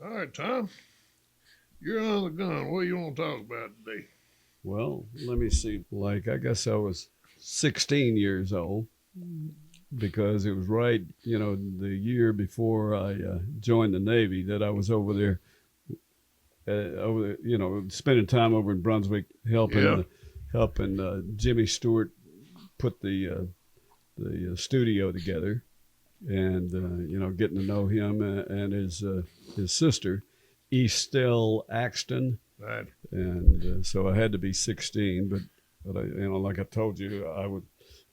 All right, Tom, you're on the gun. What do you want to talk about today? Well, let me see. I guess I was 16 years old because it was right, the year before I joined the Navy that I was over there, spending time over in Brunswick Yeah, helping Jimmy Stewart put the studio together, and getting to know him and his sister, Estelle Axton, right. and so I had to be 16. But like I told you,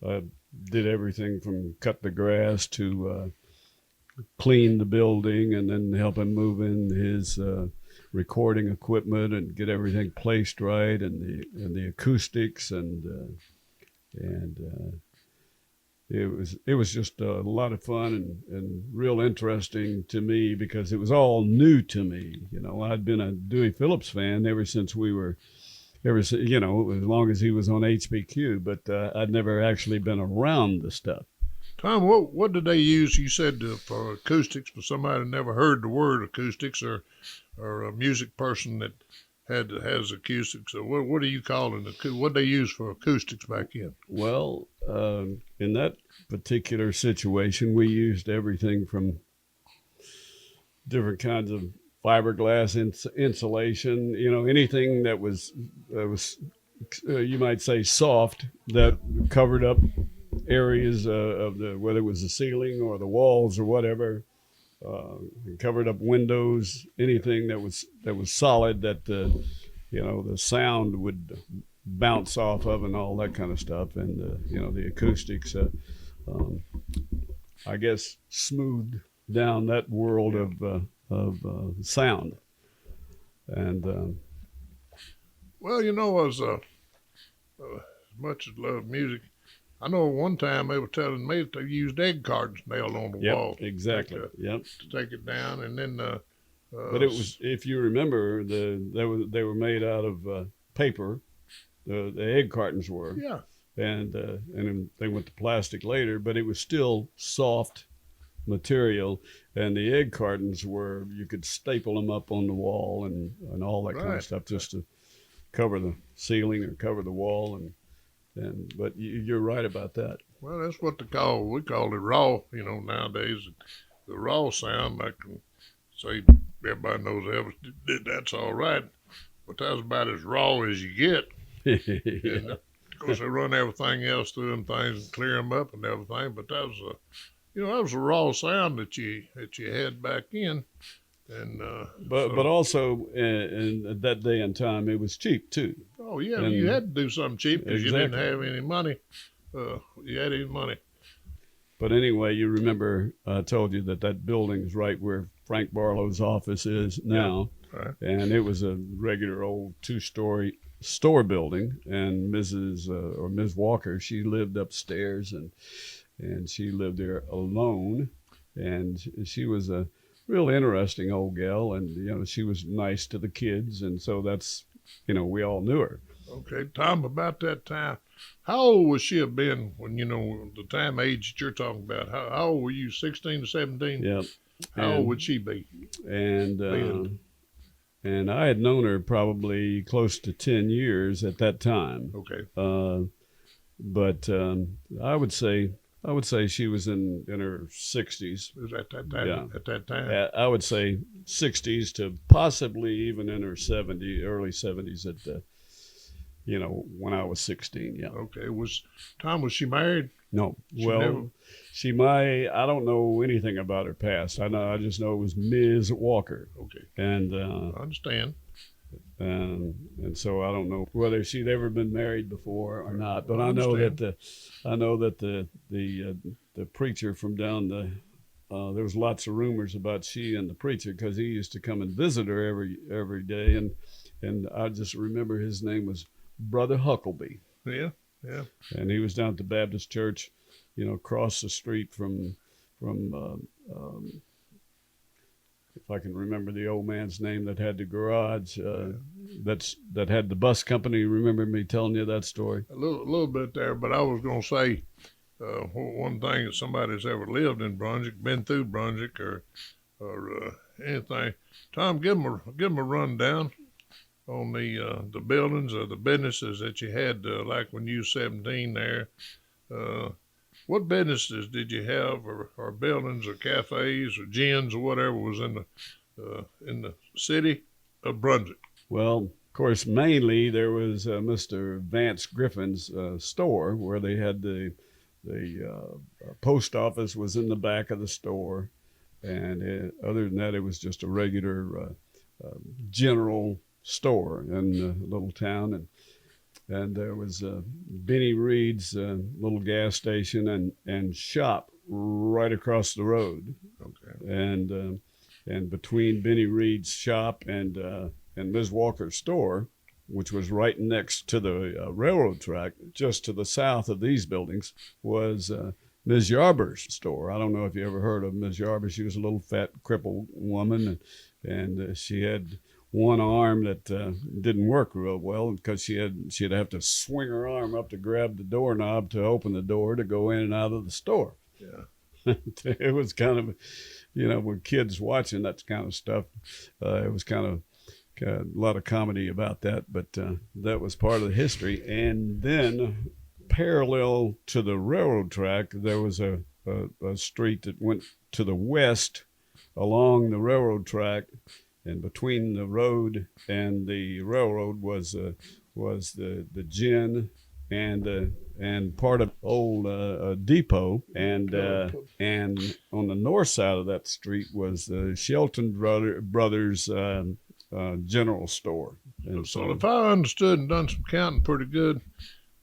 I did everything from cut the grass to clean the building, and then help him move in his recording equipment and get everything placed right, and the acoustics, and it was just a lot of fun and real interesting to me because it was all new to me. I'd been a Dewey Phillips fan ever since we were ever as long as he was on HBQ, but I'd never actually been around the stuff. Tom, what did they use? You said for acoustics, but somebody never heard the word acoustics, or a music person that has acoustics. So what do you call it? What they use for acoustics back then? Well, in that particular situation, we used everything from different kinds of fiberglass insulation. Anything that was you might say soft, that covered up areas of the whether it was the ceiling or the walls or whatever. Covered up windows, anything that was solid, that the sound would bounce off of, and all that kind of stuff, and the acoustics. Um, I guess smoothed down that world Yeah. of sound, and Well, as much as I love music, I know one time they were telling me that they used egg cartons nailed on the yep, wall exactly, yep. to take it down, and then But it was, if you remember, they were made out of paper. The egg cartons were, yeah, and then they went to plastic later, but it was still soft material. And the egg cartons were, you could staple them up on the wall, and all that kind of right. stuff, just to cover the ceiling or cover the wall. And but you're right about that. Well, that's what we called it raw. Nowadays the raw sound. I can say everybody knows Elvis did that's all right, but that's about as raw as you get. And Yeah. of course they run everything else through them things and clear them up and everything. But that was a raw sound that you had back in, and But also, in that day and time, it was cheap too. oh yeah, you And had to do something cheap because you didn't exactly. have any money. You had any money. But anyway, you remember I told you that building is right where Frank Barlow's office is Yeah, now, right, and it was a regular old two-story store building. And Ms. Walker, she lived upstairs, and she lived there alone, and she was a real interesting old gal, and she was nice to the kids, and so that's we all knew her. okay, Tom. About that time, how old would she have been when the time age that you're talking about? How old were you? 16 to 17? Yeah, How old would and she be and then? and I had known her probably close to 10 years at that time. Okay, Uh, but I would say she was in her 60s. it was at that Yeah, time. At that time. I would say 60s to possibly even in her 70s, early 70s at the when I was 16. Yeah. Okay, was she married? No. She never. Well, she might. I don't know anything about her past. I just know it was Ms. Walker, Okay, and I understand. and so I don't know whether she'd ever been married before or not. But I I know that understand. the preacher from down there was lots of rumors about she and the preacher, because he used to come and visit her every day, and I just remember his name was Brother Huckleby, Yeah, yeah. and he was down at the Baptist church, across the street from if I can remember the old man's name that had the garage, that had the bus company. Remember me telling you that story? A little bit there, but I was gonna say one thing that somebody that's ever lived in Brunswick, been through Brunswick, or anything. Tom, give 'em a rundown on the buildings or the businesses that you had, like when you was 17 there. Uh, what businesses did you have, or buildings, or cafes, or gyms, or whatever was in the city of Brunswick? Well, of course, mainly there was Mr. Vance Griffin's store where they had the post office was in the back of the store, and other than that, it was just a regular general store in the little town, and there was Benny Reed's little gas station and shop right across the road, Okay. and between Benny Reed's shop and Ms. Walker's store, which was right next to the railroad track, just to the south of these buildings, was Ms. Yarber's store. I don't know if you ever heard of Ms. Yarber. She was a little fat, crippled woman, and she had one arm that didn't work real well because she'd have to swing her arm up to grab the doorknob to open the door to go in and out of the store. Yeah. It was kind of, with kids watching that kind of stuff, it was kind of a lot of comedy about that, but that was part of the history. And then parallel to the railroad track, there was a street that went to the west along the railroad track, and between the road and the railroad was the gin and part of old depot, and on the north side of that street was the Shelton Brothers general store. And So if I understood and done some counting pretty good,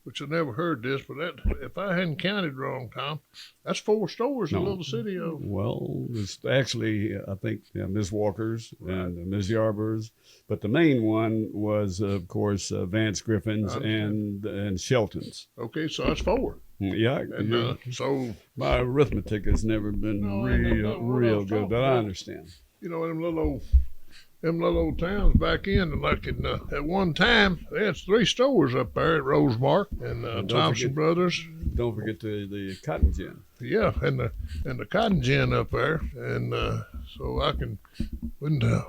which I never heard this, but if I hadn't counted wrong, Tom, that's 4 stores in a No. little city of. Well, it's actually, I think, Ms. Walker's Right. and Ms. Yarber's, but the main one was, of course, Vance Griffin's and Shelton's. Okay, so that's 4. Yeah, And so, my arithmetic has never been No, I know what I real was good, talking but I about. understand. them little old towns back in, and like at one time, they had 3 stores up there at Rosemark and And don't Thompson forget- Brothers. Don't forget the cotton gin. Yeah, and the cotton gin up there, and so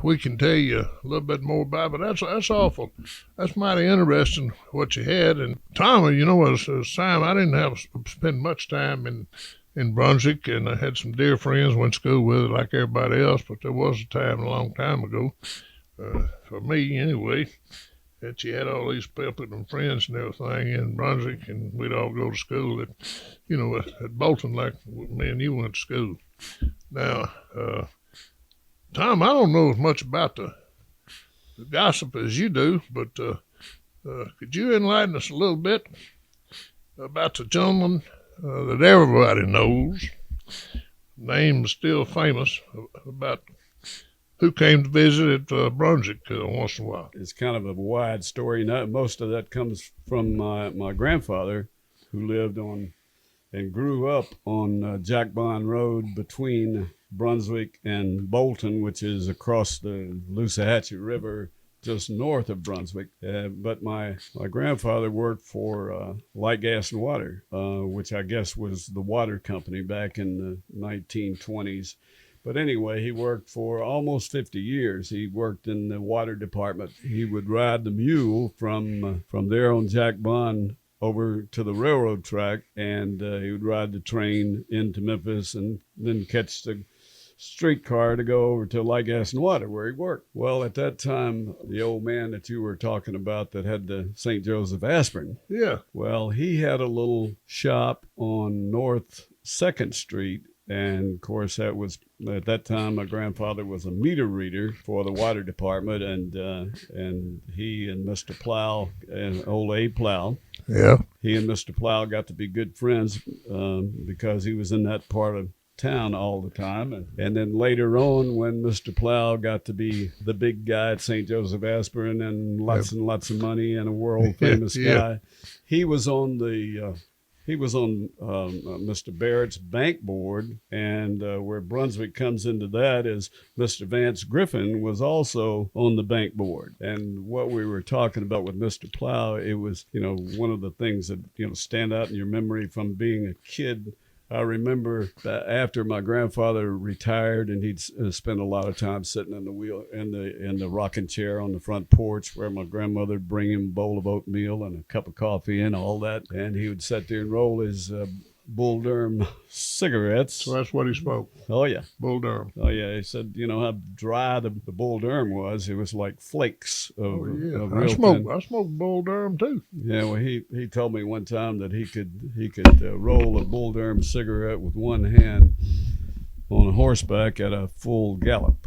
we can tell you a little bit more about it. But that's awful. That's mighty interesting what you had. And Tom, as time I didn't have spend much time in Brunswick, and I had some dear friends went to school with it like everybody else. But there was a time a long time ago, for me anyway, that you had all these people and friends and everything in Brunswick, and we'd all go to school at Bolton, like me and you went to school. Now, Tom, I don't know as much about the gossip as you do, but could you enlighten us a little bit about the gentleman that everybody knows, name is still famous, about who came to visit at Brunswick once in a while? It's kind of a wide story. Most of that comes from my grandfather, who lived on and grew up on Jack Bond Road between Brunswick and Bolton, which is across the Loosahatchee River just north of Brunswick. But my grandfather worked for Light, Gas, and Water, which I guess was the water company back in the 1920s. But anyway, he worked for almost 50 years. He worked in the water department. He would ride the mule from there on Jack Bond over to the railroad track, and he would ride the train into Memphis and then catch the streetcar to go over to Light, Gas, and Water, where he worked. Well, at that time, the old man that you were talking about that had the St. Joseph aspirin, Yeah. well, he had a little shop on North 2nd Street. And of course, that was at that time my grandfather was a meter reader for the water department, and he and Mr. Plow and old Abe Plow, Yeah. he and Mr. Plow got to be good friends because he was in that part of town all the time. And then later on, when Mr. Plow got to be the big guy at St. Joseph Aspirin and lots and lots of money and a world famous Yeah. guy, he was on Mr. Barrett's bank board, and where Brunswick comes into that is Mr. Vance Griffin was also on the bank board. And what we were talking about with Mr. Plow, it was, one of the things that, stand out in your memory from being a kid I remember that after my grandfather retired, and he'd spend a lot of time sitting in the wheel in the rocking chair on the front porch, where my grandmother'd bring him a bowl of oatmeal and a cup of coffee and all that, and he would sit there and roll his Bull Durham cigarettes. So that's what he smoked. Oh yeah, Bull Durham. oh yeah. He said, you know how dry the Bull Durham was. It was like flakes of, Oh yeah, of I real smoked. thin. I smoked Bull Durham too. Yeah, well, he told me one time that he could roll a Bull Durham cigarette with one hand on horseback at a full gallop.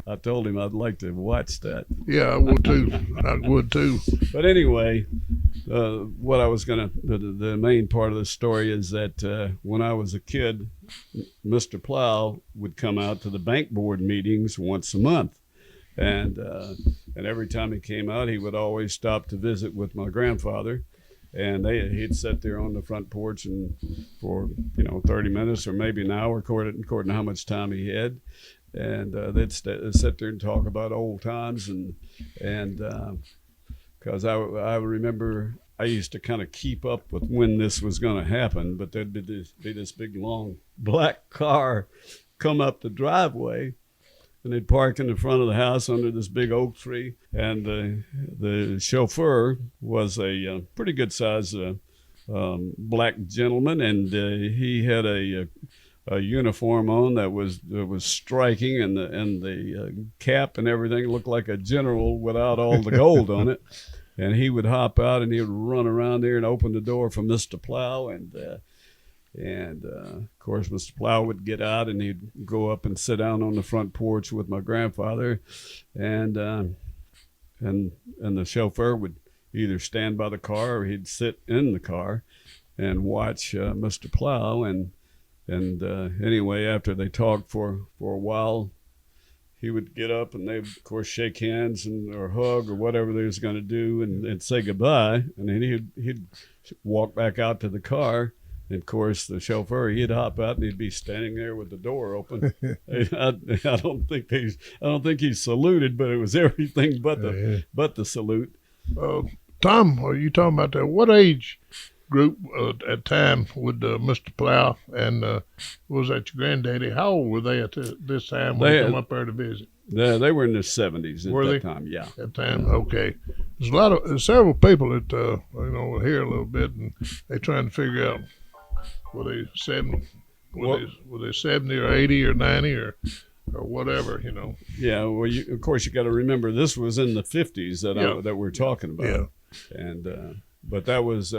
I told him I'd like to watch that. Yeah, I would too. I would too. But anyway, what I was the main part of the story is that when I was a kid, Mr. Plow would come out to the bank board meetings once a month. And every time he came out, he would always stop to visit with my grandfather. And he'd sit there on the front porch and for 30 minutes or maybe an hour, according to how much time he had. And they'd sit there and talk about old times, and because I remember I used to kind of keep up with when this was going to happen, but there'd be this big long black car come up the driveway, and they'd park in the front of the house under this big oak tree, and the chauffeur was a pretty good sized black gentleman, and he had a uniform on that was striking, and the cap and everything looked like a general without all the gold on it. And he would hop out and he would run around there and open the door for Mr. Plow, and of course Mr. Plow would get out and he'd go up and sit down on the front porch with my grandfather, and the chauffeur would either stand by the car or he'd sit in the car and watch Mr. Plow. And anyway, after they talked for a while, he would get up and they'd, of course, shake hands or hug or whatever they was going to do and say goodbye. And then he'd walk back out to the car. And, of course, the chauffeur, he'd hop out and he'd be standing there with the door open. I don't think he saluted, but it was everything but the salute. Tom, are you talking about that? What age group at time with Mr. Plow and was that your granddaddy? How old were they at this time when they come up there to visit? They were in their 70s at that time. Yeah, at the time. Okay, there's several people that here a little bit, and they trying to figure out were they 70, were they 70 or 80 or 90 or whatever, Yeah, well, of course you got to remember this was in the 50s that we're talking about. Yeah, and. But that was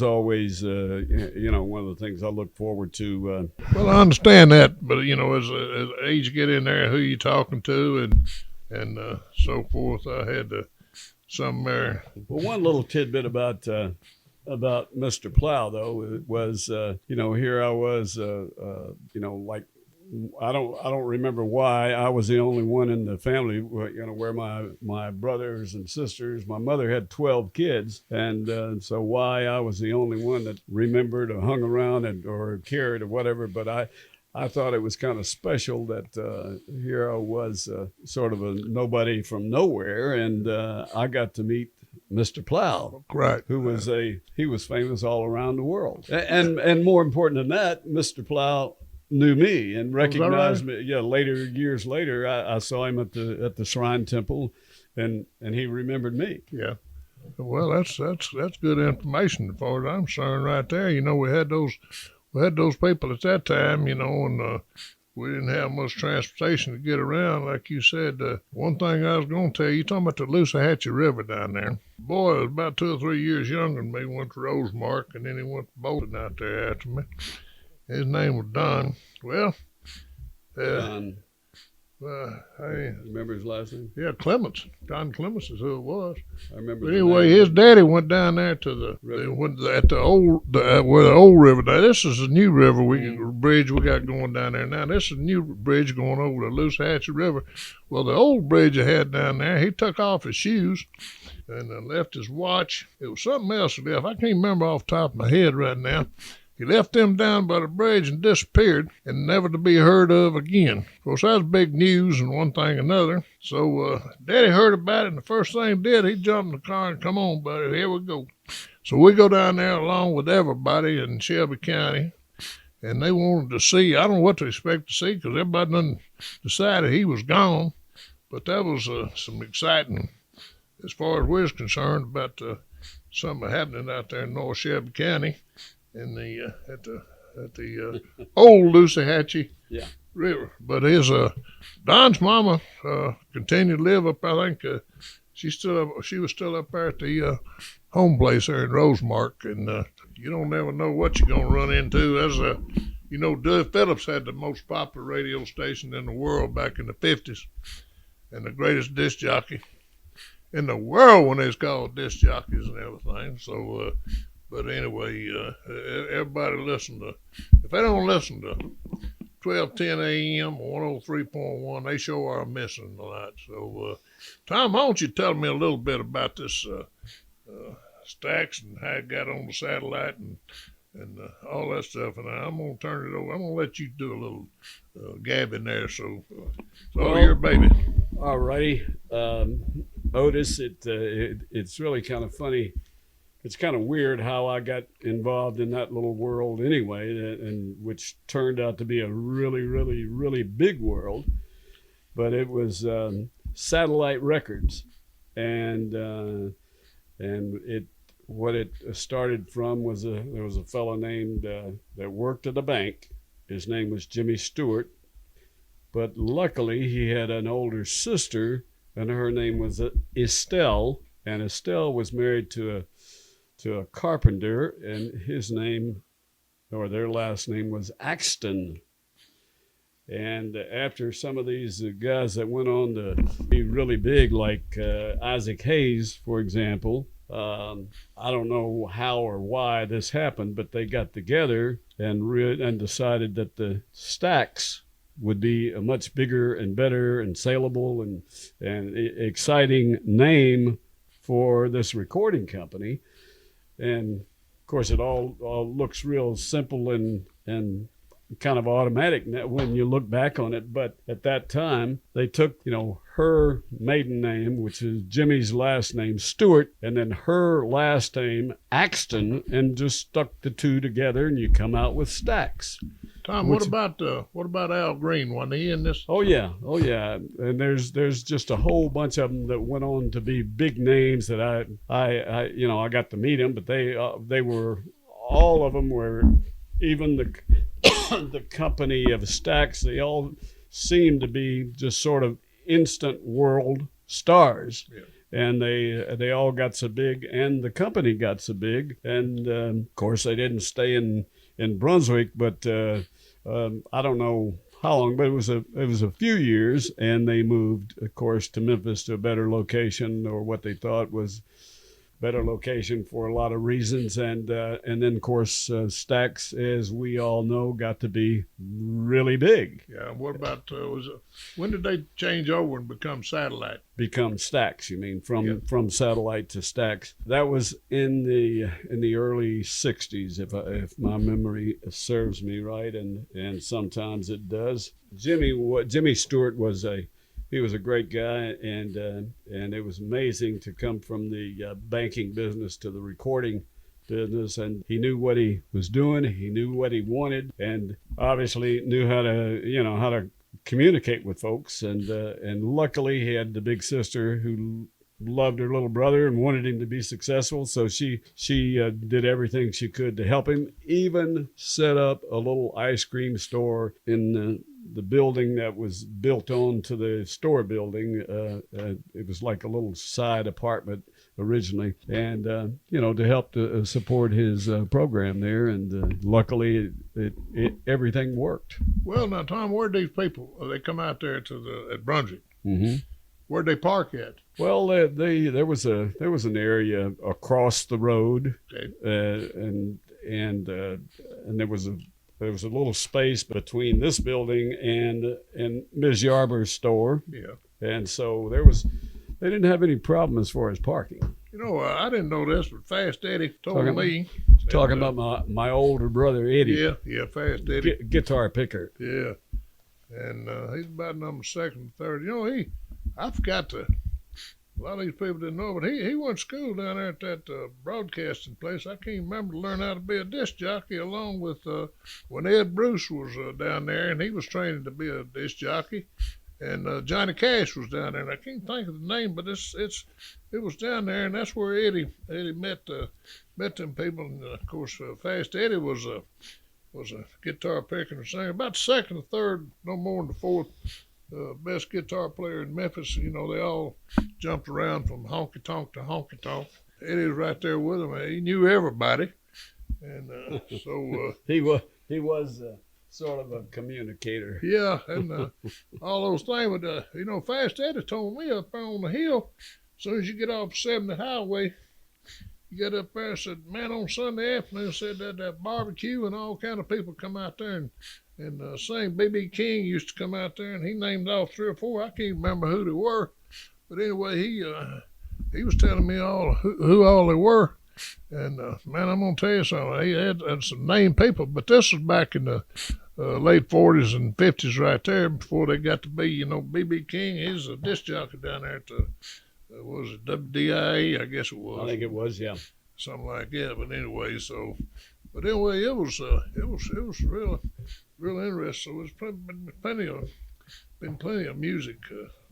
always one of the things I look forward to. Well, I understand that, but as age get in there, who you talking to, and so forth, I had to somewhere. Well, one little tidbit about Mr. Plow though was here I was like. I don't remember why I was the only one in the family, where my brothers and sisters, my mother had 12 kids. And so why I was the only one that remembered or hung around or cared or whatever. But I thought it was kind of special that here I was sort of a nobody from nowhere. And I got to meet Mr. Plow, right? Who was he was famous all around the world. And more important than that, Mr. Plow knew me and recognized me. Yeah, years later, I saw him at the Shrine Temple, and he remembered me. Yeah, well, that's good information as far as I'm concerned, right there. We had those people at that time, and we didn't have much transportation to get around, like you said. One thing I was going to tell you, talking about the Loosahachie River down there. Boy, was about 2 or 3 years younger than me. Went to Rosemark, and then he went to Bolton out there after me. His name was Don. Well, Don. I remember his last name? Yeah, Clements. Don Clements is who it was. I remember. But anyway, his daddy went down there to where the old river. Now this is a new river bridge we got going down there now. This is a new bridge going over the Loosahachie River. Well, the old bridge he had down there, he took off his shoes and left his watch. It was something else he left. I can't remember off the top of my head right now. He left them down by the bridge and disappeared, and never to be heard of again. Of course, that was big news and one thing another. So Daddy heard about it, and the first thing he did, he jumped in the car and come on, buddy, here we go. So we go down there along with everybody in Shelby County, and they wanted to see. I don't know what to expect to see because everybody done decided he was gone. But that was some exciting, as far as we're concerned, about something happening out there in North Shelby County, in the at the old Lucy Yeah. River. But his Don's mama continued to live up. I think she was still up there at the home place there in Rosemark, and you don't never know what you're gonna run into. As Doug Phillips had the most popular radio station in the world back in the '50s, and the greatest disc jockey in the world when they was called disc jockeys and everything. So, but anyway, everybody listen to. If they don't listen to 1210 AM or 103.1, they sure are missing a lot. So, Tom, why don't you tell me a little bit about this Stax and how it got on the satellite and all that stuff, and I'm gonna turn it over. I'm gonna let you do a little gabbing there. So, it's all your baby. All righty, Otis. It's really kind of funny. It's kind of weird how I got involved in that little world anyway, and which turned out to be a really, really, really big world. But it was Satellite Records, and what it started from was there was a fellow named that worked at a bank. His name was Jimmy Stewart, but luckily he had an older sister, and her name was Estelle, and Estelle was married to a carpenter, and his name, or their last name, was Axton. And after some of these guys that went on to be really big, like Isaac Hayes, for example, I don't know how or why this happened, but they got together and decided that the Stax would be a much bigger and better and saleable and exciting name for this recording company. And of course, it all looks real simple and kind of automatic when you look back on it. But at that time, they took, her maiden name, which is Jimmy's last name, Stewart, and then her last name, Axton, and just stuck the two together, and you come out with Stax. Tom, what about Al Green? Wasn't he in this? Oh yeah, and there's just a whole bunch of them that went on to be big names that I got to meet them, but they were, all of them were, even the company of Stax, they all seemed to be just sort of instant world stars. Yeah. And they all got so big, and the company got so big, and of course they didn't stay in Brunswick, but I don't know how long, but it was a few years, and they moved, of course, to Memphis, to a better location, or what they thought was better location for a lot of reasons, and then of course Stax, as we all know, got to be really big. Yeah. What about when did they change over and become Satellite? Become Stax, you mean, from Satellite to Stax? That was in the early '60s, if my memory serves me right, and sometimes it does. Jimmy Stewart was he was a great guy, and it was amazing to come from the banking business to the recording business. And he knew what he was doing. He knew what he wanted, and obviously knew how to communicate with folks. And luckily, he had the big sister who loved her little brother and wanted him to be successful. So she did everything she could to help him. Even set up a little ice cream store in the building that was built on to the store building. It was like a little side apartment originally, and to help to support his program there. And luckily, everything worked. Well, now, Tom, where'd these people? They come out there at Brunswick. Mm-hmm. Where'd they park at? Well, there was an area across the road, Okay. and there was a little space between this building and Ms. Yarber's store. Yeah. And so they didn't have any problem as far as parking. I didn't know this, but Fast Eddie told me. Talking about my older brother Eddie. Yeah, Fast Eddie. Guitar picker. Yeah. And he's about number second, third. I forgot to. a lot of these people didn't know, but he went to school down there at that broadcasting place. I can't remember to learn how to be a disc jockey along with when Ed Bruce was down there, and he was training to be a disc jockey. And Johnny Cash was down there, and I can't think of the name, but it was down there, and that's where Eddie met them people. And of course, Fast Eddie was a guitar picker and singer, about the second or third, no more than the fourth best guitar player in Memphis. You know, they all jumped around from honky tonk to honky tonk. Eddie was right there with him. He knew everybody, and so he was. Sort of a communicator. Yeah, and all those things. But, you know, Fast Eddie told me up there on the hill, as soon as you get off 70 Highway, you get up there and said, man, on Sunday afternoon, said that barbecue and all kind of people come out there and sing. B.B. King used to come out there, and he named off 3 or 4. I can't remember who they were. But anyway, he was telling me all who all they were. And, man, I'm going to tell you something. He had some named people, but this was back in the late 40s and 50s right there before they got to be, you know, B.B. King. He's a disc jockey down there at the, was it WDIA? I guess it was. I think it was, yeah. Something like that. But anyway, it was real interesting. So there's been plenty of music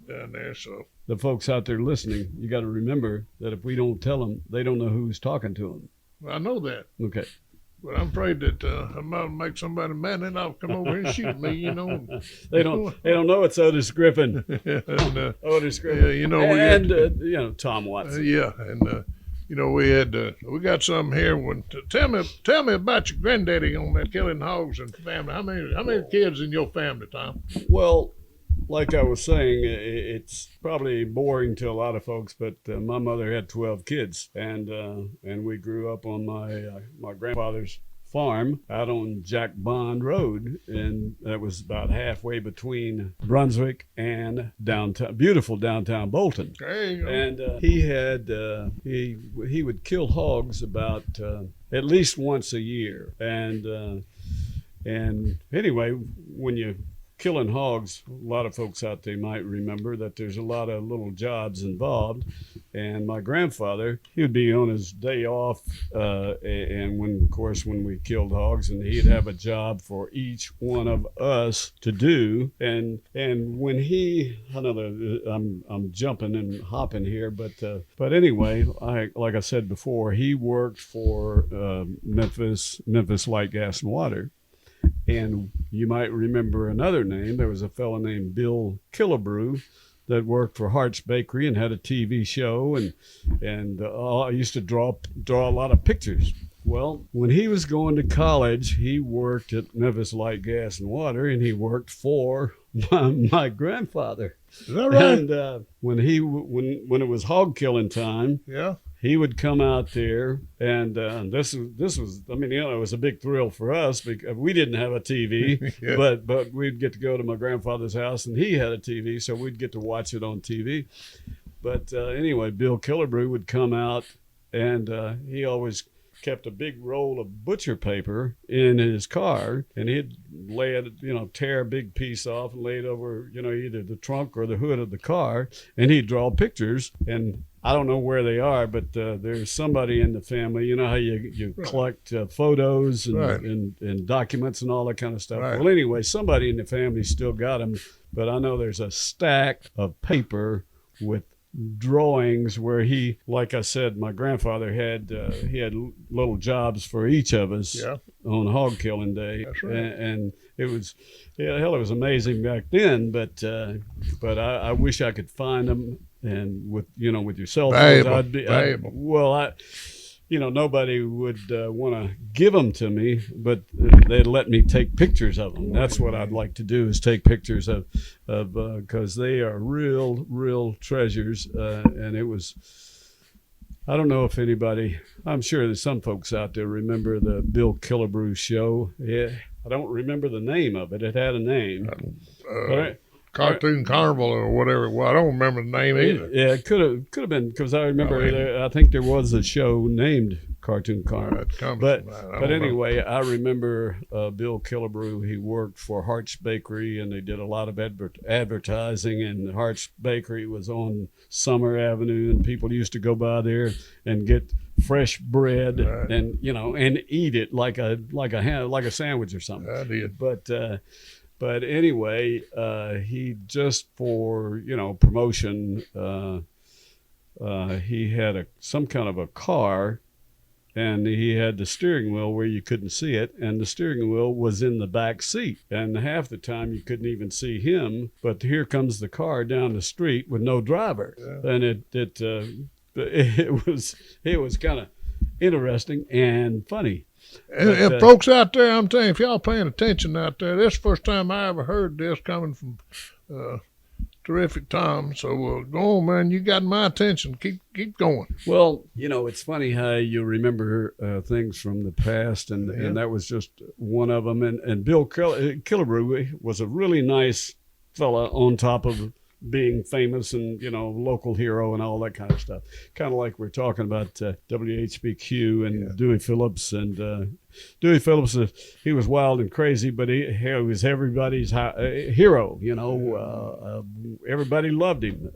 down there. So the folks out there listening, you got to remember that if we don't tell them, they don't know who's talking to them. I know that. Okay. But I'm afraid that I might make somebody mad, and then I'll come over here and shoot me, you know. They don't know it's Otis Griffin. And, Otis Griffin. Yeah, you know, you know, Tom Watson. Yeah, and you know, we got some here. Tell me about your granddaddy on that killing hogs and family. How many kids in your family, Tom? Well, like I was saying, it's probably boring to a lot of folks, but my mother had 12 kids, and we grew up on my grandfather's farm out on Jack Bond Road, and that was about halfway between Brunswick and beautiful downtown Bolton. There you go. And he had he would kill hogs about at least once a year, and anyway, when you killing hogs, a lot of folks out there might remember that there's a lot of little jobs involved. And my grandfather, he would be on his day off, and when we killed hogs, and he'd have a job for each one of us to do. And when I'm jumping and hopping here, but anyway, like I said before, he worked for Memphis Light, Gas and Water. And you might remember another name. There was a fellow named Bill Killebrew that worked for Hart's Bakery and had a TV show, and I used to draw a lot of pictures. Well, when he was going to college, he worked at Memphis Light, Gas and Water, and he worked for my grandfather. Is that right? And when it was hog killing time, yeah, he would come out there, and this was, I mean, you know, it was a big thrill for us because we didn't have a TV, yeah. but we'd get to go to my grandfather's house, and he had a TV, so we'd get to watch it on TV. But anyway, Bill Killebrew would come out, and he always kept a big roll of butcher paper in his car, and he'd lay it, you know, tear a big piece off and lay it over, you know, either the trunk or the hood of the car, and he'd draw pictures. And I don't know where they are, but there's somebody in the family. You know how you right. collect photos and, right. and documents and all that kind of stuff. Right. Well, anyway, somebody in the family still got them, but I know there's a stack of paper with drawings where he, like I said, my grandfather had he had little jobs for each of us Yeah. on hog killing day. That's right. And it was, yeah, hell, it was amazing back then, but I wish I could find them. And with your cell phones, nobody would want to give them to me, but they'd let me take pictures of them. That's what I'd like to do, is take pictures of because they are real treasures. And it was, I don't know if anybody, I'm sure there's some folks out there remember the Bill Killebrew show. Yeah, I don't remember the name of it. It had a name. Cartoon Carnival or whatever. Well, I don't remember the name either. Yeah, it could have been because I remember. Oh, yeah. I think there was a show named Cartoon Carnival. It comes But from that. I but don't know. anyway, I remember Bill Killebrew. He worked for Hart's Bakery, and they did a lot of advertising. And Hart's Bakery was on Summer Avenue, and people used to go by there and get fresh bread Right. and and eat it like a sandwich or something. I did. But anyway, he just for promotion. He had some kind of a car, and he had the steering wheel where you couldn't see it, and the steering wheel was in the back seat, and half the time you couldn't even see him. But here comes the car down the street with no driver, Yeah. and it was kind of interesting and funny. And folks out there, I'm telling you, if y'all paying attention out there, this is the first time I ever heard this coming from Terrific Tom. So go on, man. You got my attention. Keep going. Well, it's funny how you remember things from the past, and Yeah. that was just one of them. And Bill Killebrew was a really nice fella, on top of being famous and local hero and all that kind of stuff. Kind of like we're talking about WHBQ and Yeah. Dewey Phillips. And Dewey Phillips, he was wild and crazy, but he was everybody's hero. Everybody loved him.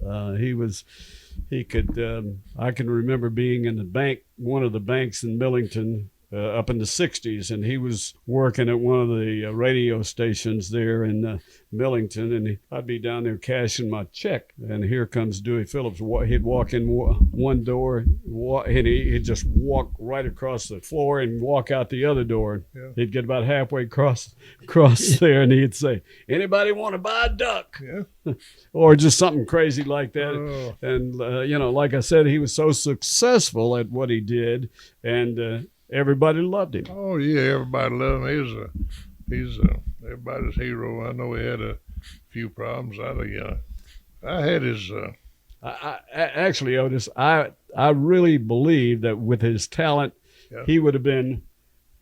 I can remember being in the bank, one of the banks in Millington, up in the 60s, and he was working at one of the radio stations there in Millington, and I'd be down there cashing my check, and here comes Dewey Phillips. He'd walk in one door, and he'd just walk right across the floor and walk out the other door. Yeah. He'd get about halfway across there, and he'd say, "Anybody want to buy a duck?" Yeah. Or just something crazy like that. Oh. And like I said, he was so successful at what he did, and everybody loved him. Oh yeah, everybody loved him. He's everybody's hero. I know he had a few problems. I had his. Actually, Otis, I really believe that with his talent, Yeah. he would have been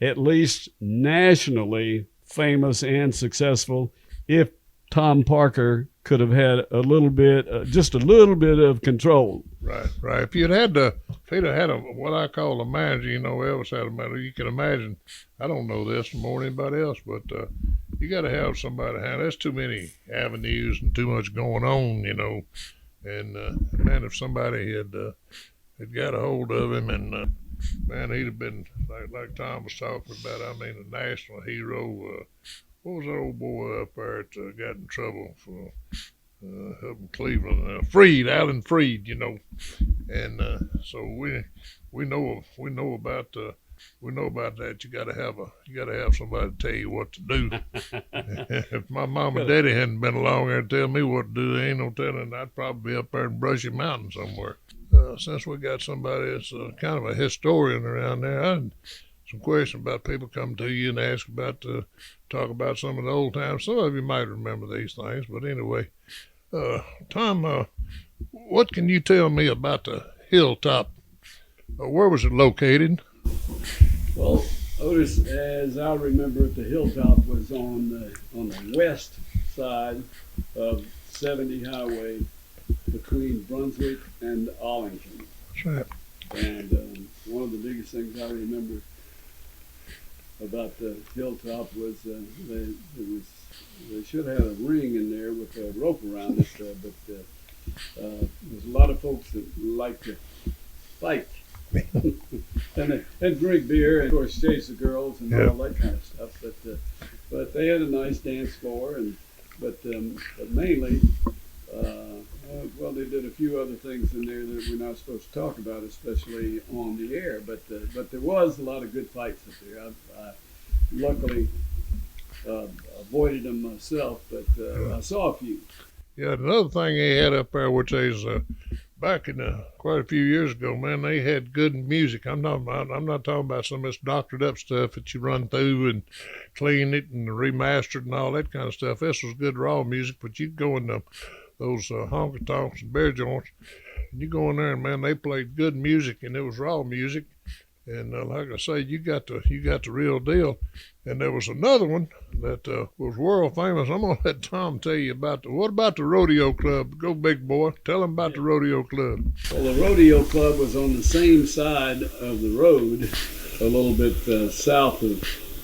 at least nationally famous and successful if Tom Parker could have had just a little bit of control. Right. If he'd had what I call a manager, Elvis had a manager. You can imagine. I don't know this more than anybody else, but you got to have somebody. There's too many avenues and too much going on, And man, if somebody had got a hold of him, and man, he'd have been like Tom was talking about. I mean, a national hero. What was that old boy up there that got in trouble for up in Cleveland? Alan Freed, And so we know about that. You got to have somebody to tell you what to do. If my mom and daddy hadn't been along there to tell me what to do, there ain't no telling. I'd probably be up there in Brushy Mountain somewhere. Since we got somebody that's kind of a historian around there, I had some questions about people come to you and ask about talk about some of the old times. Some of you might remember these things, but anyway, Tom, what can you tell me about the hilltop? Where was it located? Well, Otis, as I remember it, the hilltop was on the west side of 70 Highway between Brunswick and Arlington. That's right. And one of the biggest things I remember about the hilltop was they should have had a ring in there with a rope around it, but there's a lot of folks that like to fight and drink beer and of course chase the girls and all that kind of stuff. But they had a nice dance floor, but mainly. Well, they did a few other things in there that we're not supposed to talk about, especially on the air. But there was a lot of good fights up there. I luckily avoided them myself, but I saw a few. Yeah, another thing they had up there, which is back in quite a few years ago, man, they had good music. I'm not talking about some of this doctored up stuff that you run through and clean it and remaster it and all that kind of stuff. This was good raw music, but you'd go in those honky tonks and beer joints, and you go in there and man, they played good music and it was raw music, And like I say, you got the real deal. And there was another one that was world famous. I'm gonna let Tom tell you about what about the rodeo club? Go big boy, tell him about the rodeo club. Well, the rodeo club was on the same side of the road, a little bit south of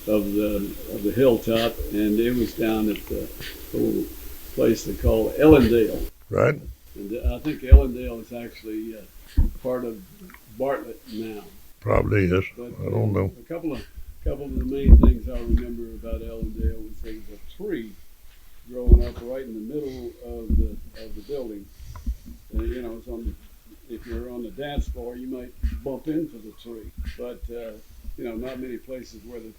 the hilltop, and it was down at the little place they call Ellendale. Right. And I think Ellendale is actually part of Bartlett now. Probably is. But I don't know. A couple of the main things I remember about Ellendale was there was a tree growing up right in the middle of the building. And, you know, it's if you're on the dance floor, you might bump into the tree. But you know, not many places where the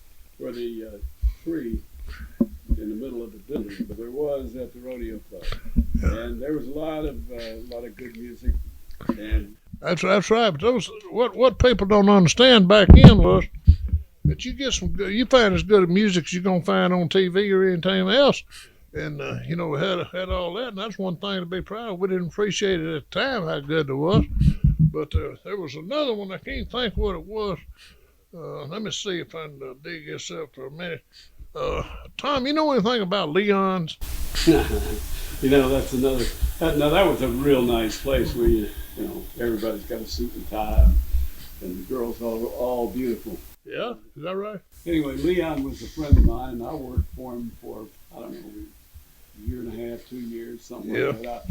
tree in the middle of the building. But there was at the rodeo club, and there was a lot of good music. And That's right. But those what people don't understand back then was that you find as good music as you're gonna find on TV or anything else. And you know, had all that, and that's one thing to be proud of. We didn't appreciate it at the time how good it was, but there was another one. I can't think what it was. Let me see if I can dig this up for a minute. Tom, you know anything about Leon's? you know, that's another. Now that was a real nice place where you know everybody's got a suit and tie, and the girls all beautiful. Yeah, is that right? Anyway, Leon was a friend of mine, and I worked for him for I don't know. A year and a half, 2 years, something like that.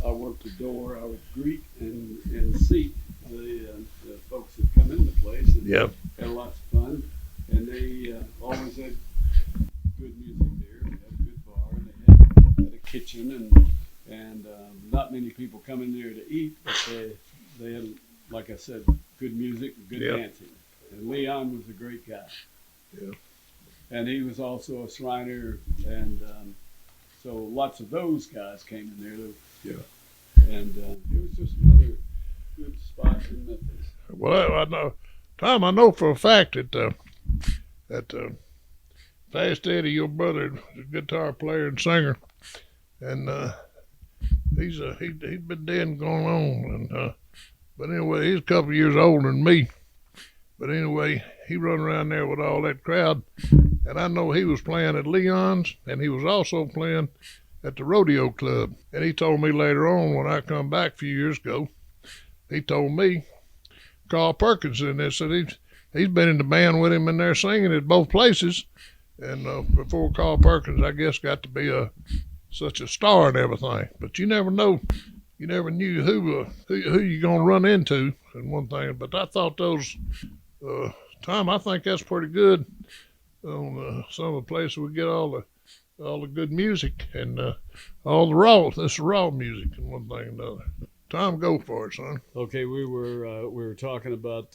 I worked the door. I would greet and seat the folks that come into the place. And had lots of fun. And they always had good music there. They had a good bar. And they had a kitchen. And not many people come in there to eat, but they had, like I said, good music and good dancing. And Leon was a great guy. Yeah. And he was also a Shriner, and so lots of those guys came in there. Yeah. And it was just another good spot in Memphis. Well, I know, Tom. I know for a fact that Fast Eddie, your brother, is a guitar player and singer, and he's been dead and gone on. And but anyway, he's a couple of years older than me. But anyway, he run around there with all that crowd. And I know he was playing at Leon's, and he was also playing at the rodeo club. And he told me later on when I come back a few years ago, he told me Carl Perkins in there said he's been in the band with him in there singing at both places. And before Carl Perkins, I guess, got to be such a star and everything. But you never know. You never knew who you're gonna run into. And one thing, but I thought those. Tom, I think that's pretty good. On some of the places we get all the good music and all the raw music and one thing and another. Tom, go for it, son. Okay, we were talking about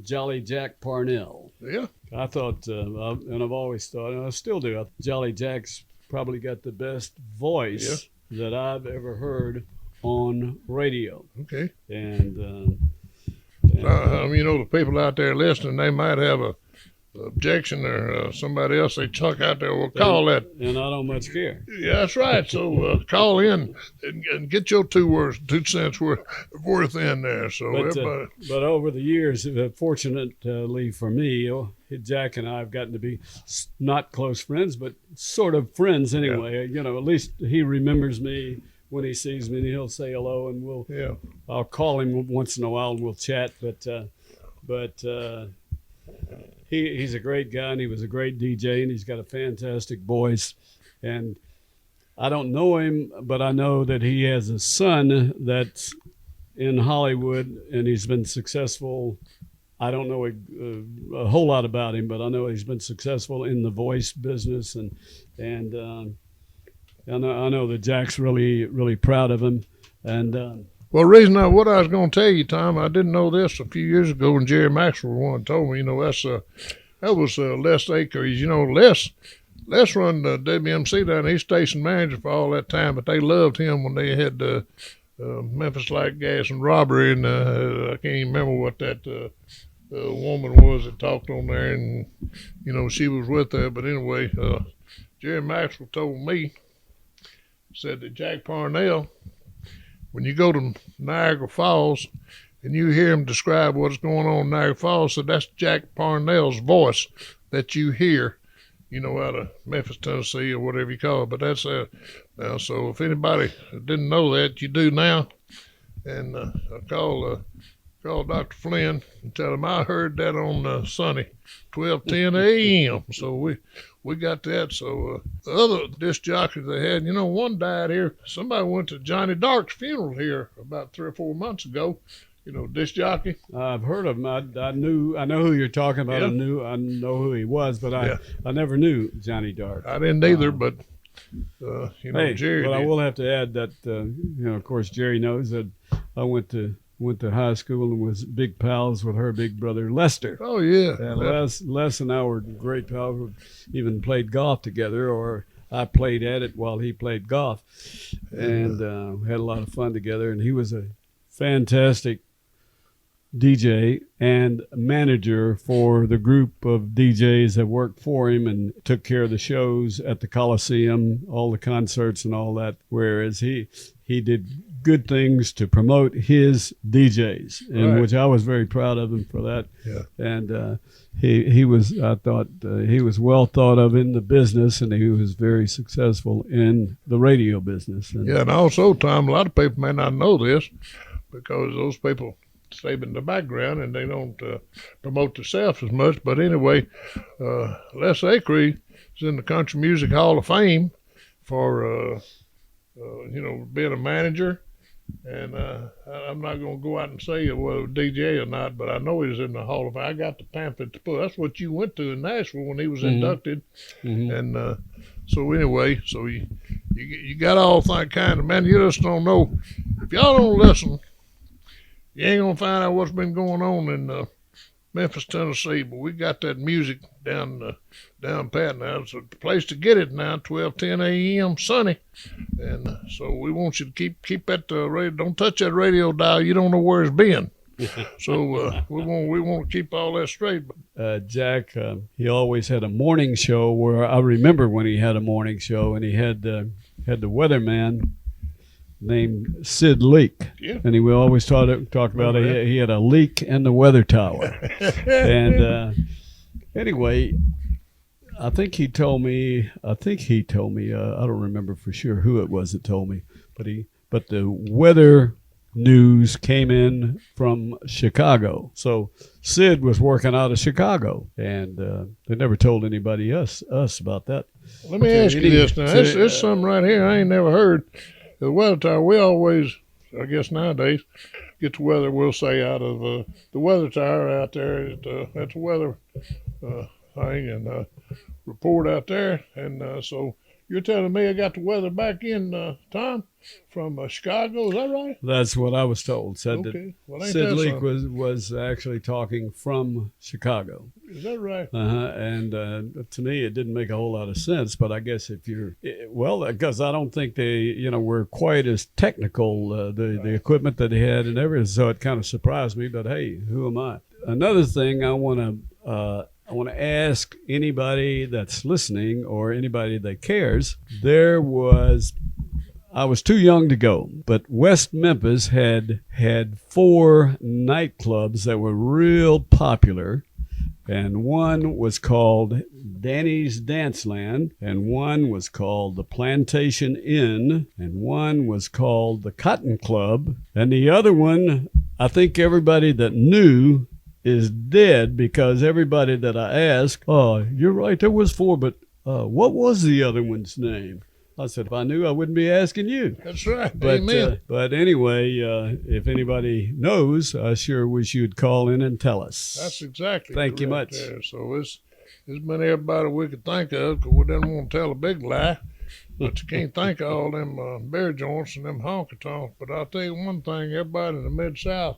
Jolly Jack Parnell. Yeah. I thought, and I've always thought, and I still do, Jolly Jack's probably got the best voice that I've ever heard on radio. Okay. And you know, the people out there listening, they might have a objection or somebody else they chuck out there will call that. And I don't much care. Yeah, that's right. So call in and get your 2 cents worth in there. So but over the years, fortunately for me, Jack and I have gotten to be not close friends, but sort of friends anyway. You know, at least he remembers me when he sees me, and he'll say hello, and I'll call him once in a while and we'll chat. But he's a great guy, and he was a great DJ, and he's got a fantastic voice. And I don't know him, but I know that he has a son that's in Hollywood, and he's been successful. I don't know a whole lot about him, but I know he's been successful in the voice business, and I know that Jack's really, really proud of him. And well, reason what I was going to tell you, Tom, I didn't know this a few years ago when Jerry Maxwell one told me. You know, that was Les Acres. You know, Les run the WMC down. He's station manager for all that time, but they loved him when they had Memphis Light Gas and Robbery, and I can't even remember what that woman was that talked on there, and you know she was with her. But anyway, Jerry Maxwell told me, said that Jack Parnell, when you go to Niagara Falls and you hear him describe what's going on in Niagara Falls, so that's Jack Parnell's voice that you hear, out of Memphis, Tennessee, or whatever you call it. But that's now. So if anybody didn't know that, you do now. And I call Dr. Flynn and tell him I heard that on Sunday, 12:10 a.m. So we got that. So the other disc jockeys they had, one died here. Somebody went to Johnny Dark's funeral here about 3 or 4 months ago. Disc jockey. I've heard of him. I know who you're talking about. Yeah. I know who he was, but I never knew Johnny Dark. I didn't either, but hey, Jerry. But I will have to add that of course, Jerry knows that I went to high school and was big pals with her big brother Lester. Oh yeah. And Les and I were great pals. We even played golf together, or I played at it while he played golf, and had a lot of fun together. And he was a fantastic DJ and manager for the group of DJs that worked for him and took care of the shows at the Coliseum, all the concerts and all that, whereas he did good things to promote his DJs, and which I was very proud of him for that. Yeah. And I thought he was well thought of in the business, and he was very successful in the radio business. And also, Tom, a lot of people may not know this because those people stay in the background and they don't promote themselves as much. But anyway, Les Acree is in the Country Music Hall of Fame for being a manager. And I'm not going to go out and say whether it was DJ or not, but I know he's in the Hall of Fame. I got the pamphlet to put. That's what you went to in Nashville when he was inducted. Mm-hmm. And so anyway, so you got all that kind of, man, you just don't know. If y'all don't listen, you ain't going to find out what's been going on in Memphis, Tennessee. But we got that music down pat now. It's a place to get it now, 12:10 a.m. sunny. And so we want you to keep that radio. Don't touch that radio dial. You don't know where it's been. So we want to keep all that straight. Jack, he always had a morning show where I remember when he had a morning show, and he had the weatherman named Sid Leak. Yeah. And he would always talk about he had a leak in the weather tower. And anyway, I think he told me, I don't remember for sure who it was that told me, but the weather news came in from Chicago. So Sid was working out of Chicago, and they never told anybody us about that. Let me ask you this now. It's something right here I ain't never heard. The weather tower, we always, I guess nowadays, get the weather, we'll say, out of the weather tower out there at the weather thing and report out there. And so you're telling me I got the weather back in, Tom, from Chicago, is that right? That's what I was told. Said okay. That Sid Leak was actually talking from Chicago. Is that right? And to me, it didn't make a whole lot of sense. But I guess if you're, because I don't think they, were quite as technical, the equipment that they had and everything. So it kind of surprised me. But hey, who am I? Another thing I want to ask anybody that's listening or anybody that cares. I was too young to go, but West Memphis had 4 nightclubs that were real popular, and one was called Danny's Danceland, and one was called the Plantation Inn, and one was called the Cotton Club, and the other one, I think everybody that knew is dead, because everybody that I asked, oh, you're right, there was 4, but what was the other one's name? I said, if I knew, I wouldn't be asking you. That's right. But, amen. But anyway, if anybody knows, I sure wish you'd call in and tell us. That's exactly. Thank you much. There. So it's been everybody we could think of, because we didn't want to tell a big lie. But you can't think of all them bear joints and them honky tonks. But I'll tell you one thing, everybody in the Mid-South,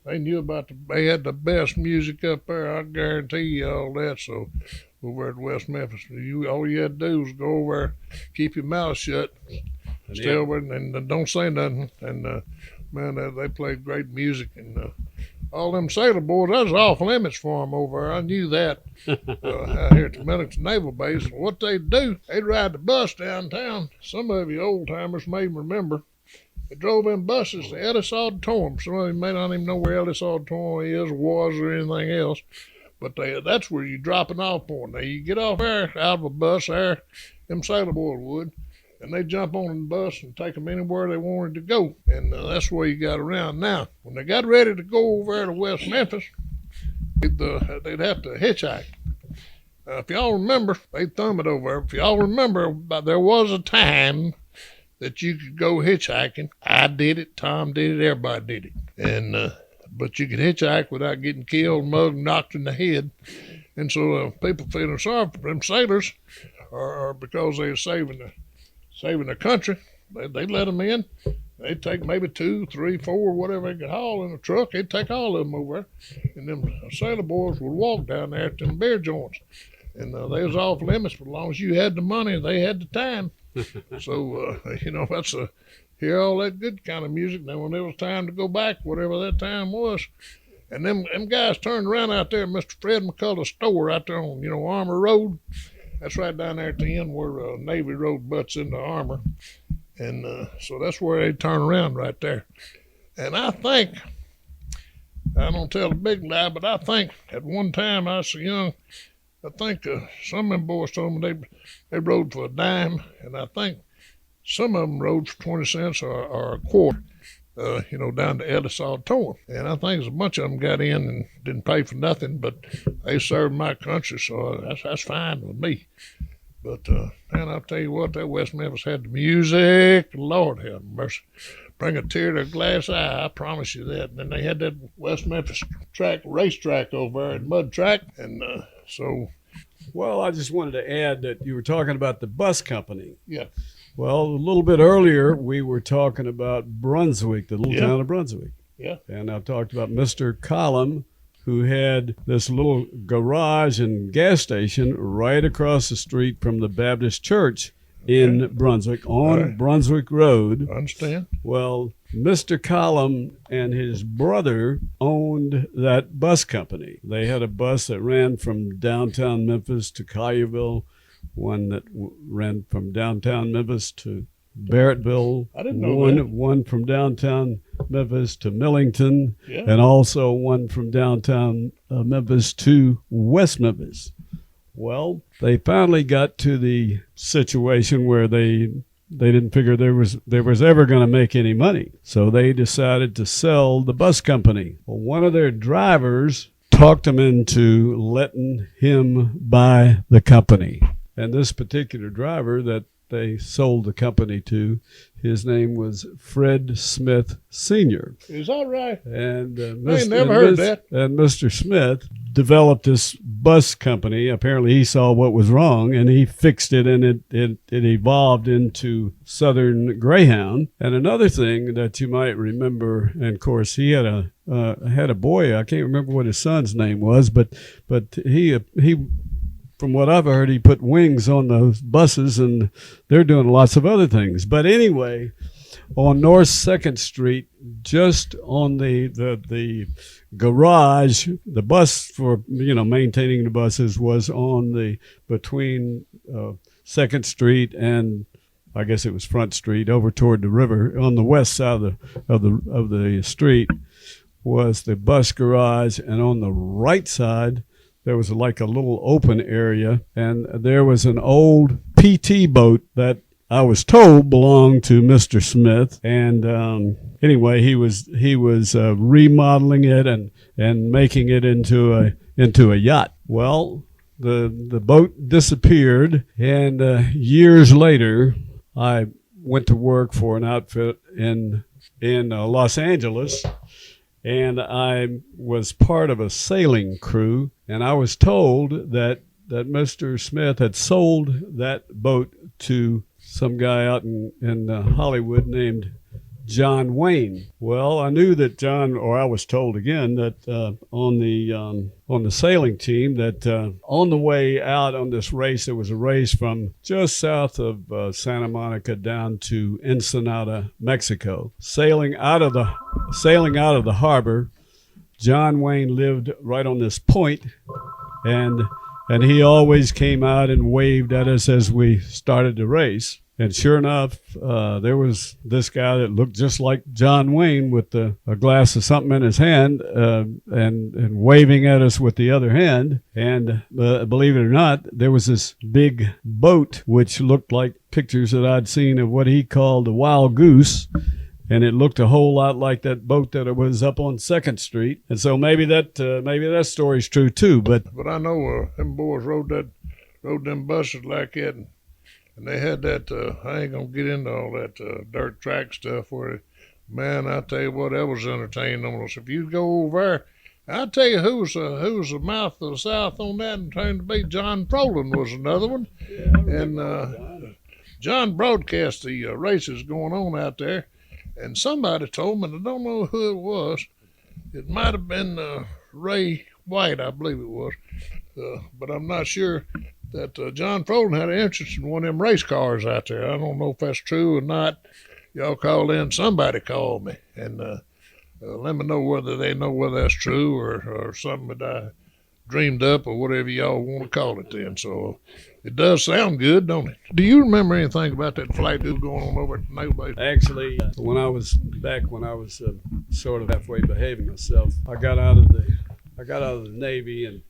they knew they had the best music up there. I guarantee you all that. So over at West Memphis, all you had to do was go over there, keep your mouth shut, stay over and don't say nothing. And man, they played great music. And all them sailor boys, that was off limits for them over there. I knew that out here at the Millington Naval Base. What they'd do, they'd ride the bus downtown. Some of you old timers may remember They drove in buses to Ellis Auditorium. Some of you may not even know where Ellis Auditorium is, was, or anything else. But that's where you're dropping off for. Now, you get off there out of a bus there, them sailor boys would, and they jump on the bus and take them anywhere they wanted to go. And that's where you got around. Now, when they got ready to go over there to West Memphis, they'd have to hitchhike. If y'all remember, they'd thumb it over there. If y'all remember, there was a time that you could go hitchhiking. I did it, Tom did it, everybody did it. And but you could hitchhike without getting killed, mugged, knocked in the head. And so people feeling sorry for them sailors, or because they were saving the country, they let them in. They'd take maybe 2, 3, 4, whatever they could haul in a truck. They'd take all of them over there, and them sailor boys would walk down there to them beer joints. And they was off limits, but as long as you had the money, they had the time. So, that's hear all that good kind of music. Then when it was time to go back, whatever that time was, and them guys turned around out there at Mr. Fred McCullough's store out there on, Armour Road. That's right down there at the end where Navy Road butts into Armour. And so that's where they turn around right there. And I think, I don't tell a big lie, but I think at one time I was so young, I think some of them boys told me they rode for a dime, and I think some of them rode for 20 cents or a quarter, down to Ellis Auditorium. And I think there's a bunch of them got in and didn't pay for nothing, but they served my country, so that's fine with me. But, man, I'll tell you what, that West Memphis had the music. Lord have mercy. Bring a tear to a glass eye, I promise you that. And then they had that West Memphis racetrack over there, mud track. And so. Well, I just wanted to add that you were talking about the bus company. Yeah. Well, a little bit earlier, we were talking about Brunswick, the little town of Brunswick. Yeah. And I've talked about Mr. Collum, who had this little garage and gas station right across the street from the Baptist Church in Brunswick on Brunswick Road. I understand. Well, Mr. Collum and his brother owned that bus company. They had a bus that ran from downtown Memphis to Collierville, one that ran from downtown Memphis to Barrettville. I didn't know that. One from downtown Memphis to Millington, Yeah. and also one from downtown Memphis to West Memphis. Well, they finally got to the situation where they didn't figure there was ever going to make any money. So they decided to sell the bus company. Well, one of their drivers talked them into letting him buy the company. And this particular driver that they sold the company to, his name was Fred Smith Sr. Is that right? And I ain't never heard that. And Mr. Smith developed this bus company. Apparently he saw what was wrong and he fixed it, and it evolved into Southern Greyhound. And another thing that you might remember, and of course he had a boy, I can't remember what his son's name was, but he from what I've heard, he put wings on those buses, and they're doing lots of other things. But anyway, on North 2nd Street, just on the garage, the bus for maintaining the buses was on between 2nd Street and I guess it was Front Street over toward the river. On the west side of the street was the bus garage, and on the right side there was like a little open area, and there was an old PT boat that I was told belonged to Mr. Smith. And anyway, he was remodeling it and making it into a yacht. Well, the boat disappeared, and years later, I went to work for an outfit in Los Angeles. And I was part of a sailing crew, and I was told that Mr. Smith had sold that boat to some guy out in Hollywood named John Wayne. Well, I knew that I was told again that on the sailing team that on the way out on this race, there was a race from just south of Santa Monica down to Ensenada, Mexico. Sailing out of the harbor, John Wayne lived right on this point, and he always came out and waved at us as we started the race. And sure enough, there was this guy that looked just like John Wayne with a glass of something in his hand and waving at us with the other hand. And believe it or not, there was this big boat which looked like pictures that I'd seen of what he called a wild goose. And it looked a whole lot like that boat that was up on 2nd Street. And so maybe that story's true too. But I know them boys rode them buses like that, and they had that. I ain't gonna get into all that dirt track stuff. Where, man, I tell you what, that was entertaining on us. If you go over there, I tell you who was the mouth of the South on that, and trying to be John Prolan was another one, and John broadcast the races going on out there. And somebody told me, and I don't know who it was. It might have been Ray White, I believe it was, but I'm not sure. That John Froden had an interest in one of them race cars out there. I don't know if that's true or not. Y'all call in. Somebody called me, and let me know whether they know whether that's true or something that I dreamed up or whatever y'all want to call it then. So it does sound good, don't it? Do you remember anything about that flight that was going on over at the naval base? actually, when I was sort of halfway behaving myself, I got out of the Navy, and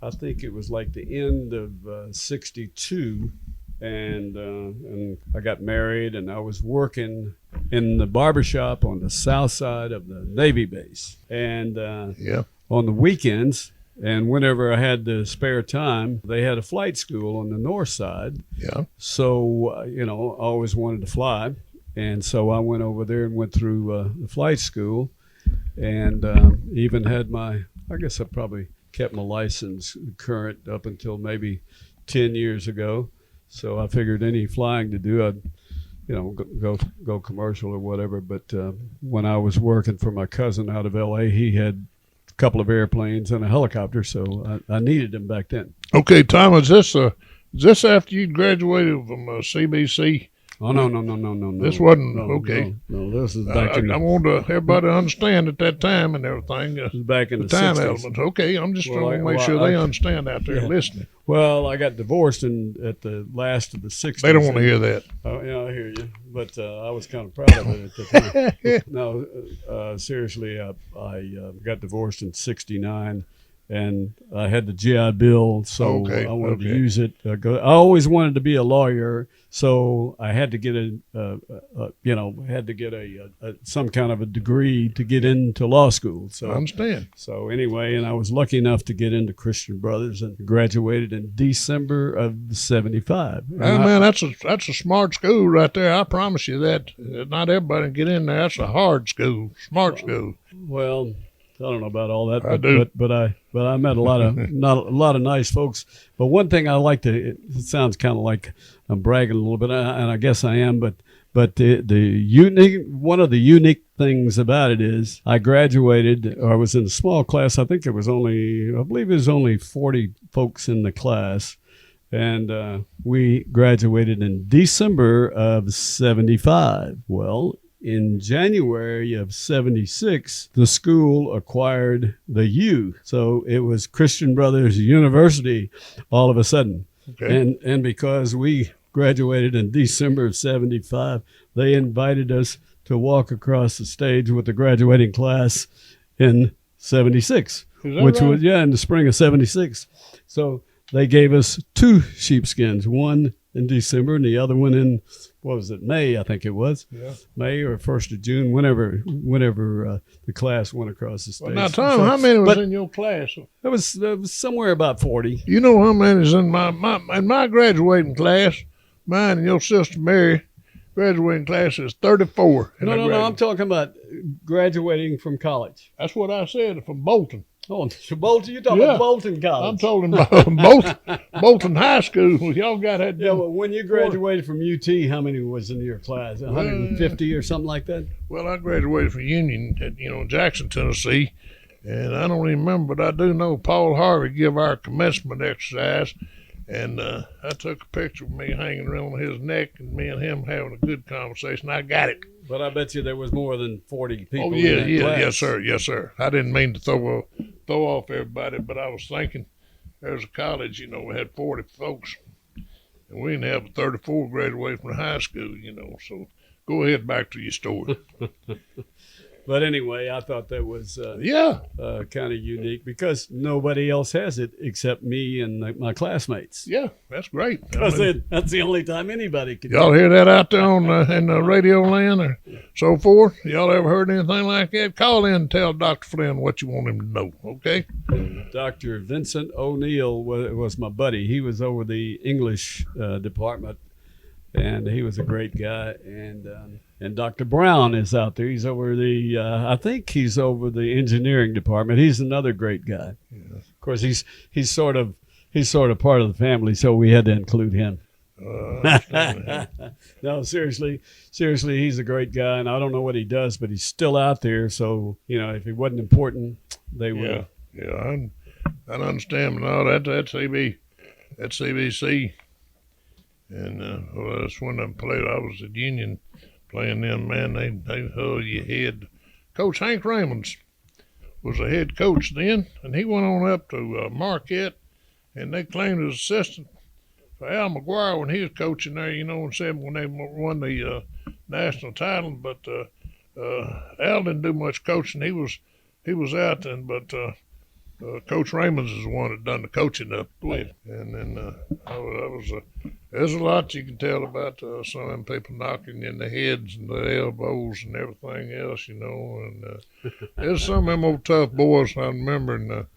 I think it was like the end of '62, and I got married, and I was working in the barbershop on the south side of the Navy base, and on the weekends. And whenever I had the spare time, they had a flight school on the north side. Yeah. So, I always wanted to fly. And so I went over there and went through the flight school, and even had I guess I probably kept my license current up until maybe 10 years ago. So I figured any flying to do, I'd, go commercial or whatever. But when I was working for my cousin out of L.A., he had couple of airplanes and a helicopter, so I needed them back then. Okay, Tom, is this after you graduated from CBC? Oh, no. This wasn't, okay. No, this is back in I want everybody to understand at that time and everything. This is back in the time 60s. element. Okay, I'm just trying to make sure they understand out there listening. Well, I got divorced at the last of the 60s. They don't want to hear that. Oh, yeah, I hear you. But I was kind of proud of it at the time. No, seriously, I got divorced in '69. And I had the GI Bill, so I wanted to use it. I always wanted to be a lawyer, so I had to get some kind of a degree to get into law school. So I understand. So anyway, and I was lucky enough to get into Christian Brothers and graduated in December of '75. Man, that's a smart school right there. I promise you that. Not everybody can get in there. That's a hard school, smart school. Well, I don't know about all that, but I met a lot of nice folks. But one thing I like it sounds kind of like I'm bragging a little bit, and I guess I am. But one of the unique things about it is I graduated, or I was in a small class. I believe it was only 40 folks in the class, and we graduated in December of '75. Well, in January of '76, the school acquired the U. So it was Christian Brothers University all of a sudden. Okay. And because we graduated in December of '75, they invited us to walk across the stage with the graduating class in '76, which was, in the spring of '76. So they gave us 2 sheepskins, one in December and the other one in, May, I think it was. Yeah. May or 1st of June, whenever the class went across the stage. Well, now, Tom, how many was in your class? It was somewhere about 40. You know how many is in my graduating class? Mine and your sister Mary graduating class is 34. No, I'm talking about graduating from college. That's what I said, from Bolton. Oh, Bolton? You're talking about Bolton College. I'm talking about Bolton High School. Y'all got that. Yeah, well, when you graduated from UT, how many was in your class? 150 or something like that? Well, I graduated from Union at Jackson, Tennessee, and I don't even remember, but I do know Paul Harvey give our commencement exercise, and I took a picture of me hanging around his neck and me and him having a good conversation. I got it. But I bet you there was more than 40 people in that class. Yes, sir. I didn't mean to throw off everybody, but I was thinking there's a college, we had 40 folks, and we didn't have 34 graduate from high school, So go ahead, back to your story. But anyway, I thought that was Yeah, kind of unique because nobody else has it except me and my classmates. yeah, that's great. Because that's the only time anybody can. Y'all hear that out there on in the radio land or so forth? Y'all ever heard anything like that? Call in and tell Dr. Flynn what you want him to know, okay? Dr. Vincent O'Neill was my buddy. He was over the English department, and he was a great guy. And Dr. Brown is out there. He's over I think he's over the engineering department. He's another great guy. Yeah. Of course, he's sort of part of the family, so we had to include him. No, seriously, he's a great guy, and I don't know what he does, but he's still out there. So if he wasn't important, they would. Yeah, I understand. But no, that's CBC, and that's when I played. I was at Union playing them. Man, they hold your head. Coach Hank Raymonds was a head coach then, and he went on up to Marquette, and they claimed his assistant for Al McGuire when he was coaching there. And said when they won the national title, but Al didn't do much coaching. He was out then, but. Coach Raymonds is the one that done the coaching up with, and then there's a lot you can tell about some of them people knocking you in the heads and the elbows and everything else, and there's some of them old tough boys I remember, and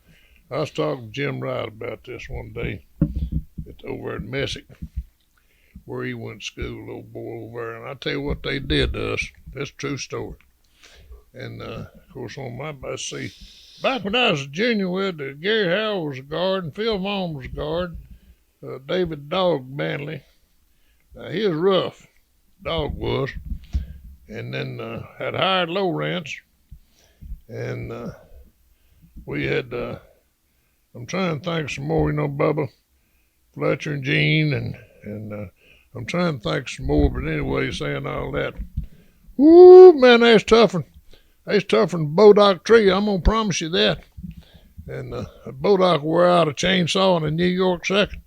I was talking to Jim Wright about this one day over at Messick, where he went to school, little boy over there, and I tell you what they did to us. That's a true story, and of course on my bus, see. Back when I was a junior with Gary Howell was a guard and Phil Vaughn was a guard, David Dog Manley. He was rough, Dog was, and then had hired Lawrence, and we had, I'm trying to think some more, Bubba, Fletcher and Gene, and I'm trying to think some more, but anyway, saying all that, woo, man, that's tough. They's tougher than Bodock tree, I'm going to promise you that. And Bodock wore out a chainsaw in a New York second.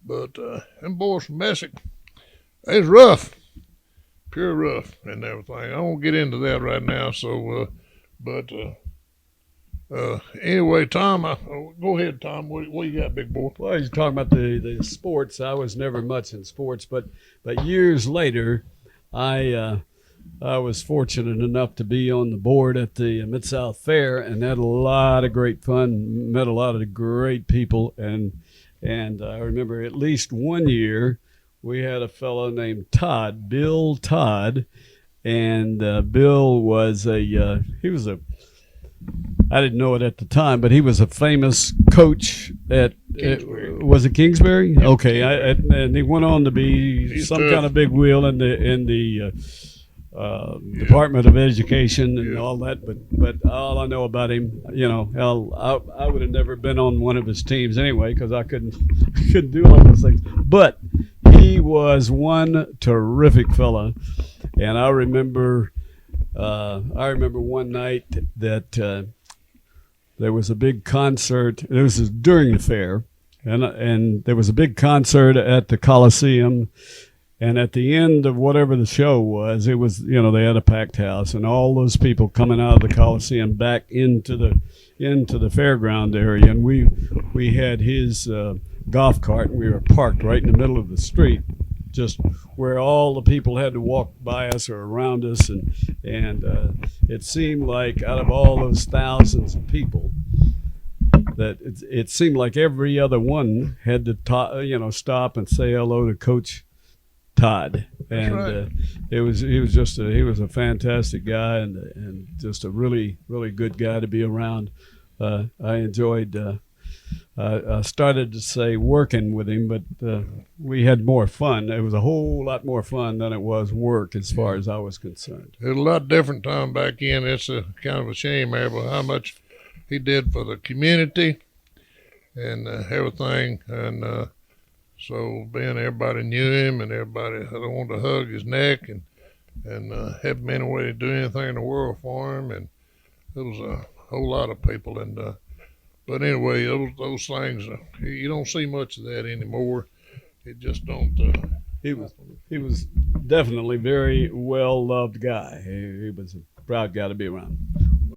But them boys from Messick, they's rough, pure rough and everything. I won't get into that right now. So, anyway, Tom, go ahead, Tom. What you got, big boy? Well, you're talking about the sports. I was never much in sports, but years later, I was fortunate enough to be on the board at the Mid-South Fair and had a lot of great fun, met a lot of great people, and I remember at least one year we had a fellow named Bill Todd, and Bill was I didn't know it at the time, but he was a famous coach at was it Kingsbury? Yeah, okay, Kingsbury. And he went on to be He's some tough. kind of big wheel in the Department of Education and all that, but all I know about him, I would have never been on one of his teams anyway because I couldn't do all those things. But he was one terrific fella, and I remember one night that there was a big concert. It was during the fair, and there was a big concert at the Coliseum. And at the end of whatever the show was, it was, they had a packed house and all those people coming out of the Coliseum back into the fairground area. And we had his golf cart, and we were parked right in the middle of the street, just where all the people had to walk by us or around us. And it seemed like out of all those thousands of people, that it seemed like every other one had to stop and say hello to Coach Todd, and right. He was a fantastic guy and just a really, really good guy to be around. I enjoyed. I started to say working with him, but we had more fun. It was a whole lot more fun than it was work, as far as I was concerned. It was a lot different time back in. It's a kind of a shame, Abel, how much he did for the community and everything, and. So being everybody knew him and everybody wanted to hug his neck and help him any way to do anything in the world for him, and there was a whole lot of people. And but anyway, those things you don't see much of that anymore. it just don't. He was definitely very well loved guy. He was a proud guy to be around.